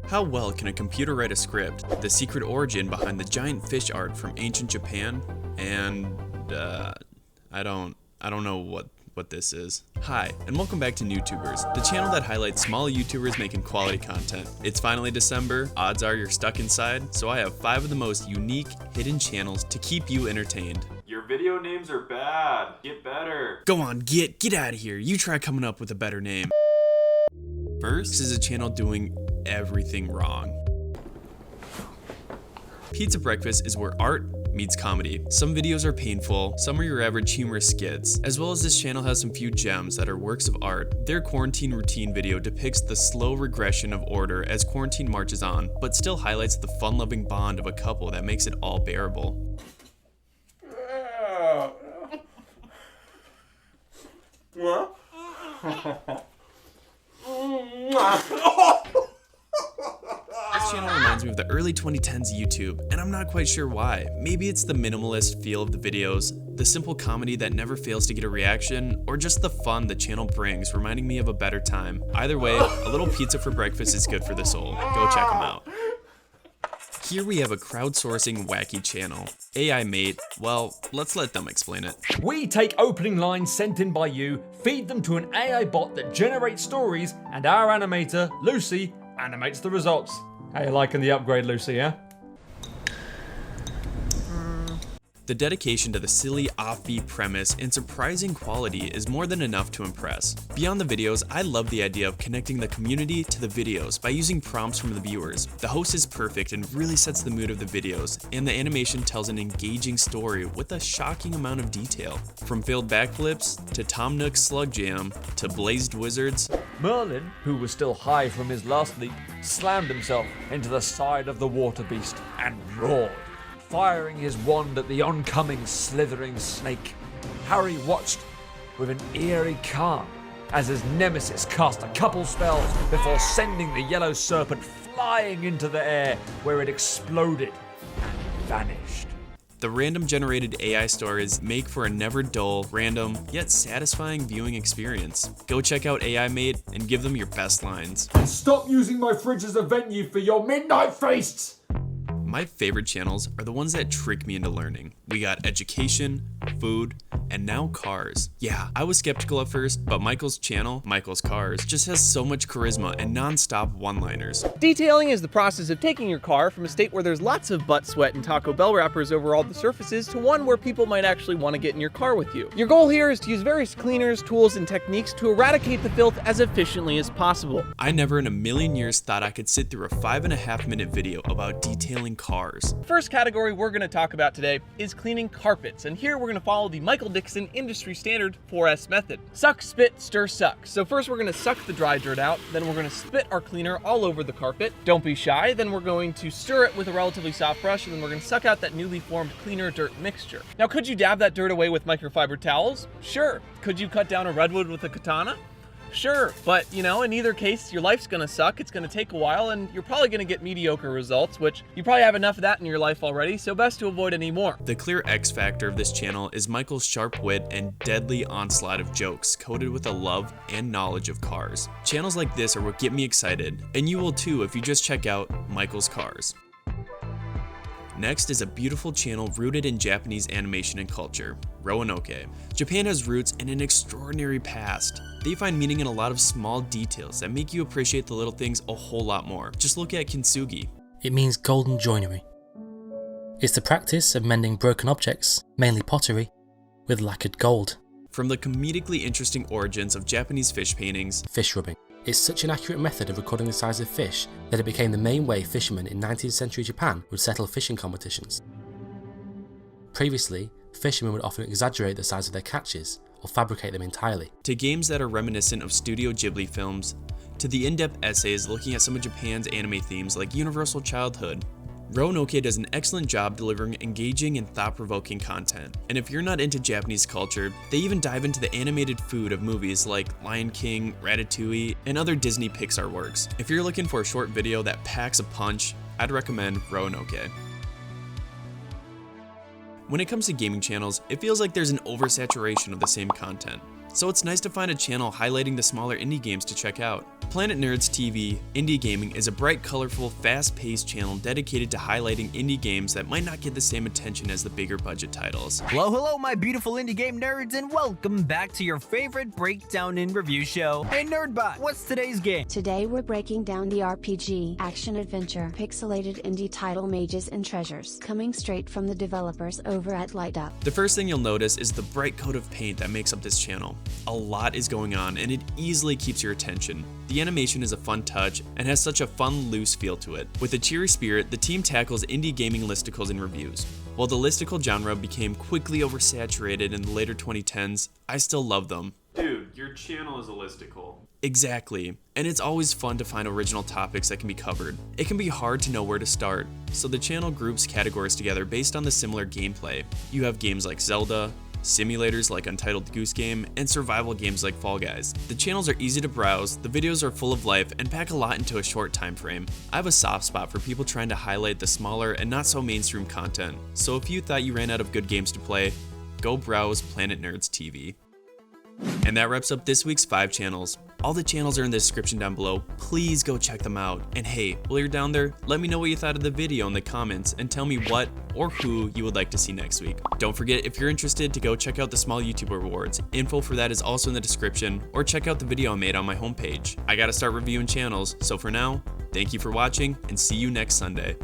How well can a computer write a script? The secret origin behind the giant fish art from ancient Japan? And, I don't know what this is. Hi, and welcome back to Newtubers, the channel that highlights small YouTubers making quality content. It's finally December, odds are you're stuck inside, so I have 5 of the most unique, hidden channels to keep you entertained. Your video names are bad. Get better. Go on, get out of here. You try coming up with a better name. First, this is a channel doing everything wrong. Pizza Breakfast is where art meets comedy. Some videos are painful, some are your average humorous skits, as well as this channel has some few gems that are works of art. Their quarantine routine video depicts the slow regression of order as quarantine marches on, but still highlights the fun-loving bond of a couple that makes it all bearable. What? This channel reminds me of the early 2010s YouTube, and I'm not quite sure why. Maybe it's the minimalist feel of the videos, the simple comedy that never fails to get a reaction, or just the fun the channel brings, reminding me of a better time. Either way, a little pizza for breakfast is good for the soul. Go check them out. Here we have a crowdsourcing wacky channel. AI Mate, well, let's let them explain it. We take opening lines sent in by you, feed them to an AI bot that generates stories, and our animator, Lucy, animates the results. How you liking the upgrade, Lucy, yeah? The dedication to the silly, offbeat premise and surprising quality is more than enough to impress. Beyond the videos, I love the idea of connecting the community to the videos by using prompts from the viewers. The host is perfect and really sets the mood of the videos, and the animation tells an engaging story with a shocking amount of detail. From failed backflips, to Tom Nook's slug jam, to blazed wizards. Merlin, who was still high from his last leap, slammed himself into the side of the water beast and roared, firing his wand at the oncoming slithering snake. Harry watched with an eerie calm as his nemesis cast a couple spells before sending the yellow serpent flying into the air, where it exploded and vanished. The random generated AI stories make for a never dull, random, yet satisfying viewing experience. Go check out AI Mate and give them your best lines. And stop using my fridge as a venue for your midnight feasts! My favorite channels are the ones that trick me into learning. We got education, food, and now cars. Yeah, I was skeptical at first, but Micheals' channel, Micheals Cars, just has so much charisma and non-stop one-liners. Detailing is the process of taking your car from a state where there's lots of butt sweat and Taco Bell wrappers over all the surfaces to one where people might actually want to get in your car with you. Your goal here is to use various cleaners, tools, and techniques to eradicate the filth as efficiently as possible. I never in a million years thought I could sit through a 5.5-minute video about detailing cars. First category we're going to talk about today is cleaning carpets, and here we're going to follow the Michael Dixon industry standard 4S method. Suck, spit, stir, suck. So first we're going to suck the dry dirt out, then we're going to spit our cleaner all over the carpet. Don't be shy, then we're going to stir it with a relatively soft brush, and then we're going to suck out that newly formed cleaner dirt mixture. Now, could you dab that dirt away with microfiber towels? Sure. Could you cut down a redwood with a katana? Sure, but you know, in either case, your life's gonna suck, it's gonna take a while, and you're probably gonna get mediocre results, which you probably have enough of that in your life already, so best to avoid any more. The clear X factor of this channel is Michael's sharp wit and deadly onslaught of jokes coated with a love and knowledge of cars. Channels like this are what get me excited, and you will too if you just check out Micheals Cars. Next is a beautiful channel rooted in Japanese animation and culture, Roanoke. Japan has roots and an extraordinary past. They find meaning in a lot of small details that make you appreciate the little things a whole lot more. Just look at kintsugi. It means golden joinery. It's the practice of mending broken objects, mainly pottery, with lacquered gold. From the comedically interesting origins of Japanese fish paintings, fish rubbing. It's such an accurate method of recording the size of fish that it became the main way fishermen in 19th century Japan would settle fishing competitions. Previously, fishermen would often exaggerate the size of their catches or fabricate them entirely. To games that are reminiscent of Studio Ghibli films, to the in-depth essays looking at some of Japan's anime themes like universal childhood, Rowan Okay does an excellent job delivering engaging and thought-provoking content. And if you're not into Japanese culture, they even dive into the animated food of movies like Lion King, Ratatouille, and other Disney Pixar works. If you're looking for a short video that packs a punch, I'd recommend Rowan Okay. When it comes to gaming channels, it feels like there's an oversaturation of the same content. So it's nice to find a channel highlighting the smaller indie games to check out. Planet Nerds TV Indie Gaming is a bright, colorful, fast-paced channel dedicated to highlighting indie games that might not get the same attention as the bigger budget titles. Hello, my beautiful indie game nerds, and welcome back to your favorite breakdown and review show. Hey, Nerdbot, what's today's game? Today we're breaking down the RPG, action-adventure, pixelated indie title Mages and Treasures, coming straight from the developers over at Light Up. The first thing you'll notice is the bright coat of paint that makes up this channel. A lot is going on, and it easily keeps your attention. The animation is a fun touch and has such a fun, loose feel to it. With a cheery spirit, the team tackles indie gaming listicles and reviews. While the listicle genre became quickly oversaturated in the later 2010s, I still love them. Dude, your channel is a listicle. Exactly, and it's always fun to find original topics that can be covered. It can be hard to know where to start, so the channel groups categories together based on the similar gameplay. You have games like Zelda, simulators like Untitled Goose Game, and survival games like Fall Guys. The channels are easy to browse, the videos are full of life, and pack a lot into a short time frame. I have a soft spot for people trying to highlight the smaller and not so mainstream content, so if you thought you ran out of good games to play, go browse Planet Nerds TV. And that wraps up this week's 5 channels. All the channels are in the description down below. Please go check them out. And hey, while you're down there, let me know what you thought of the video in the comments and tell me what or who you would like to see next week. Don't forget, if you're interested, to go check out the Small YouTuber Awards. Info for that is also in the description, or check out the video I made on my homepage. I gotta start reviewing channels, so for now, thank you for watching and see you next Sunday.